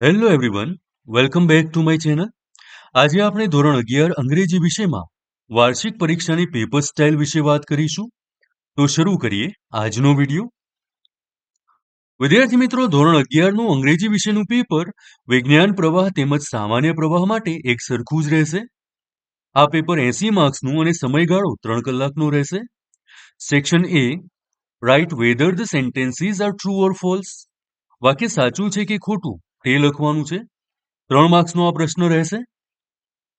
Hello everyone, welcome back to my channel. આજે આપણે ધોરણ 11 અંગ્રેજી વિષયમાં વાર્ષિક પરીક્ષાની પેપર સ્ટાઇલ વિશે વાત કરીશું. તો શરૂ કરીએ આજનો વિડીયો. વિદ્યાર્થી મિત્રો, ધોરણ 11 નું અંગ્રેજી વિષયનું પેપર વિજ્ઞાન પ્રવાહ તેમજ સામાન્ય પ્રવાહ માટે એક સરખું જ રહેશે. આ પેપર 80 માર્ક્સનું અને સમયગાળો 3 કલાકનો રહેશે. Section A, write whether the sentences are true or false. વાક્ય સાચું છે કે ખોટું તે લખવાનું છે. 3 માર્ક્સનો આ પ્રશ્ન રહેશે.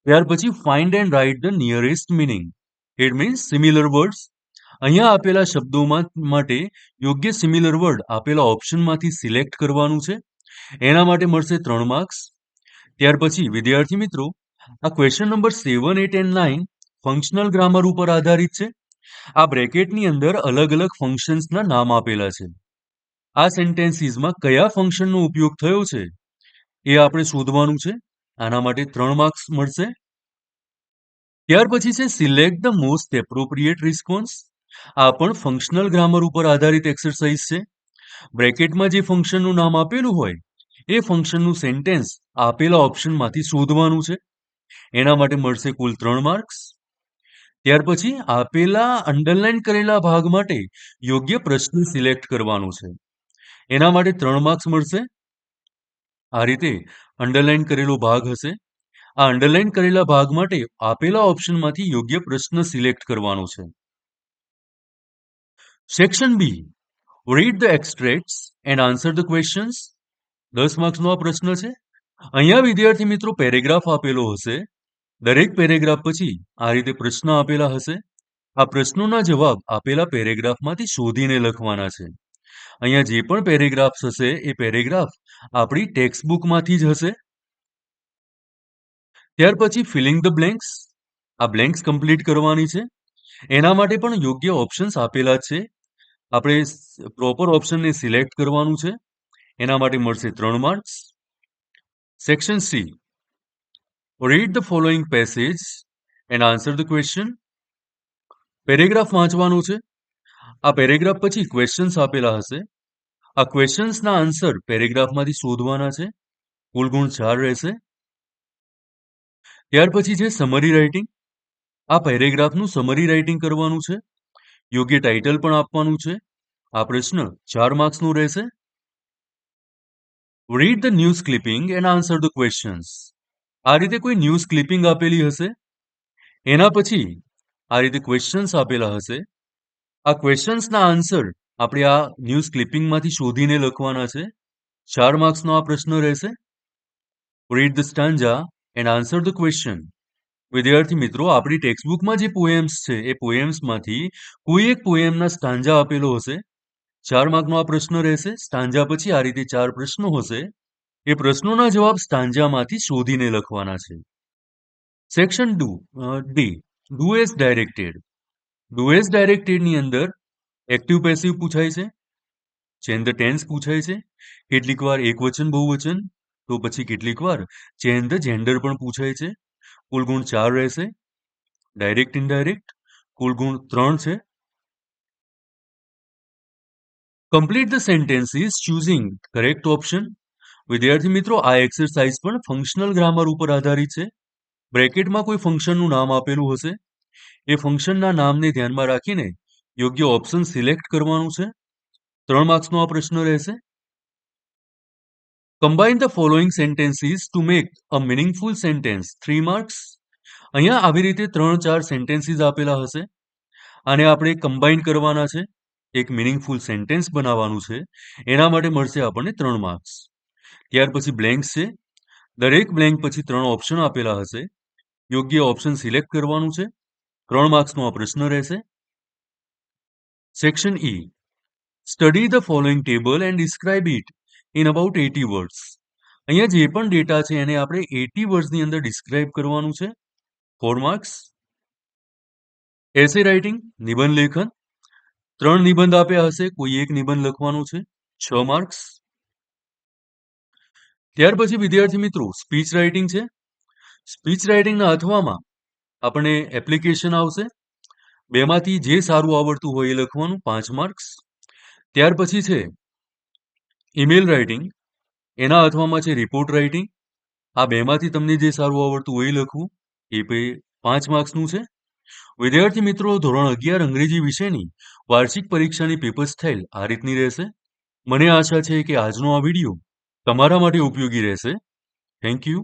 ત્યાર પછી find and write the nearest meaning. It means similar words. અહીંયા આપેલા શબ્દોમાં માટે યોગ્ય સિમિલર વર્ડ આપેલા ઓપ્શનમાંથી સિલેક્ટ કરવાનું છે. એના માટે મળશે 3 માર્ક્સ. ત્યાર પછી વિદ્યાર્થી મિત્રો, આ question number 7, 8 and 9 functional grammar ઉપર આધારિત છે. આ બ્રેકેટની અંદર અલગ અલગ ફંક્શન્સના નામ આપેલા છે. આ સેન્ટેન્સીસમાં કયા ફંક્શનનો ઉપયોગ થયો છે એ આપણે શોધવાનું છે. આના માટે 3 માર્ક્સ મળશે. ત્યાર પછી છે select the most appropriate response. આ પણ ફંક્શનલ ગ્રામર ઉપર આધારિત એક્સરસાઇઝ છે. બ્રેકેટમાં જે ફંક્શનનું નામ આપેલું હોય એ ફંક્શનનું સેન્ટેન્સ આપેલા ઓપ્શનમાંથી શોધવાનું છે. એના માટે મળશે કુલ 3 માર્ક્સ. ત્યાર પછી આપેલા અંડરલાઇન કરેલા ભાગ માટે યોગ્ય પ્રશ્ન સિલેક્ટ કરવાનો છે. એના માટે 3 માર્ક્સ મળશે. આ રીતે અંડરલાઇન કરેલો ભાગ હશે. આ અંડરલાઇન કરેલા ભાગ માટે આપેલા ઓપ્શનમાંથી યોગ્ય પ્રશ્ન સિલેક્ટ કરવાનો છે. Section B, read the extracts and answer the questions. 10 માર્ક્સનો આ પ્રશ્ન છે. અહીંયા વિદ્યાર્થી મિત્રો પેરેગ્રાફ આપેલો હશે. દરેક પેરેગ્રાફ પછી આ રીતે પ્રશ્ન આપેલા હશે. આ પ્રશ્નોના જવાબ આપેલા પેરેગ્રાફમાંથી શોધીને લખવાના છે. અહીંયા જે પણ પેરેગ્રાફ હશે એ પેરેગ્રાફ આપણી ટેક્સ્ટ બુકમાંથી જ હશે. ત્યાર પછી ફિલિંગ ધ બ્લેન્ક્સ. આ બ્લેન્ક્સ કમ્પ્લીટ કરવાની છે. એના માટે પણ યોગ્ય ઓપ્શન્સ આપેલા છે. આપણે પ્રોપર ઓપ્શનને સિલેક્ટ કરવાનું છે. એના માટે મળશે 3 marks. Section C, read the following passage and answer the question. Paragraph વાંચવાનો છે. આ પેરેગ્રાફ પછી ક્વેશ્ચન્સ આપેલા હશે. આ ક્વેશ્ચન્સના આન્સર પેરેગ્રાફમાંથી શોધવાના છે. કુલ ગુણ 4 રહેશે. ત્યાર પછી છે સમરી રાઇટિંગ. આ પેરેગ્રાફનું સમરી રાઇટિંગ કરવાનું છે. યોગ્ય ટાઇટલ પણ આપવાનું છે. આ પ્રશ્ન 4 માર્ક્સનો રહેશે. Read the news clipping and answer the questions. આ રીતે કોઈ ન્યૂઝ ક્લિપિંગ આપેલી હશે. એના પછી આ રીતે ક્વેશ્ચન્સ આપેલા હશે. આ ક્વેશ્ચન્સના આન્સર આપણે આ ન્યૂઝ ક્લિપિંગમાંથી શોધીને લખવાના છે. 4 માર્ક્સનો આ પ્રશ્ન રહેશે. Read the stanza and answer the question. વિદ્યાર્થી મિત્રો, આપણી ટેક્સ્ટબુકમાં જે પોએમ્સ છે એ પોએમ્સમાંથી કોઈ એક પોએમના સ્ટાન્જા આપેલો હશે. 4 માર્કનો આ પ્રશ્ન રહેશે. સ્ટાન્જા પછી આ રીતે 4 પ્રશ્નો હશે. એ પ્રશ્નોના જવાબ સ્ટાન્જામાંથી શોધીને લખવાના છે. Section D, do as directed. Do as ડાયરેક્ટેડની અંદર એક્ટિવ પેસિવ પૂછાય છે. ચેન્જ ધ ટેન્સ પૂછાય છે. કેટલીક વાર એકવચન બહુવચન, તો પછી કેટલીક વાર ચેન્જ ધ જેન્ડર પણ પૂછાય છે. કુલ ગુણ 4 રહેશે. ડાયરેક્ટ ઇનડાયરેક્ટ કુલ ગુણ 3 છે. Complete the sentences choosing correct option. વિદ્યાર્થી મિત્રો, આ એક્સરસાઇઝ પણ ફંક્શનલ ગ્રામર ઉપર આધારિત છે. બ્રેકેટમાં કોઈ ફંક્શનનું નામ આપેલું હશે. એ ફંક્શનના નામને ધ્યાનમાં રાખીને યોગ્ય ઓપ્શન સિલેક્ટ કરવાનું છે. 3 માર્ક્સનો આ પ્રશ્ન રહેશે. Combine the following sentences to make a meaningful sentence. 3 marks. અહીંયા આવી રીતે 3-4 સેન્ટેન્સીસ આપેલા હશે. આને આપણે કમ્બાઇન કરવાના છે. એક મીનિંગફુલ સેન્ટેન્સ બનાવવાનું છે. એના માટે મળશે આપણને 3 માર્ક્સ. ત્યાર પછી બ્લેન્ક્સ છે. દરેક બ્લેન્ક પછી 3 ઓપ્શન આપેલા હશે. યોગ્ય ઓપ્શન સિલેક્ટ કરવાનું છે. 3 માર્ક્સનો આ પ્રશ્ન રહેશે. Section E, study the following table and describe it in about 80 words. અહીંયા જે પણ ડેટા છે એને આપણે 80 વર્ડ્સની અંદર ડિસ્ક્રાઇબ કરવાનું છે. 4 માર્ક્સ. એસે રાઇટિંગ, નિબંધ લેખન. 3 નિબંધ આપ્યા હશે. કોઈ એક નિબંધ લખવાનો છે. 6 માર્ક્સ. ત્યાર પછી વિદ્યાર્થી મિત્રો સ્પીચ રાઇટિંગ છે. સ્પીચ રાઇટિંગના અથવામાં આપણને એપ્લિકેશન આવશે. બેમાંથી જે સારું આવડતું હોય એ લખવાનું. 5 માર્ક્સ. ત્યાર પછી છે ઈમેલ રાઇટિંગ. એના અથવામાં છે રિપોર્ટ રાઇટિંગ. આ બેમાંથી તમને જે સારું આવડતું હોય એ લખવું. એ 5 માર્ક્સનું છે. વિદ્યાર્થી મિત્રો, ધોરણ 11 અંગ્રેજી વિષયની વાર્ષિક પરીક્ષાની પેપર સ્ટાઇલ આ રીતની રહેશે. મને આશા છે કે આજનો આ વિડીયો તમારા માટે ઉપયોગી રહેશે. Thank you.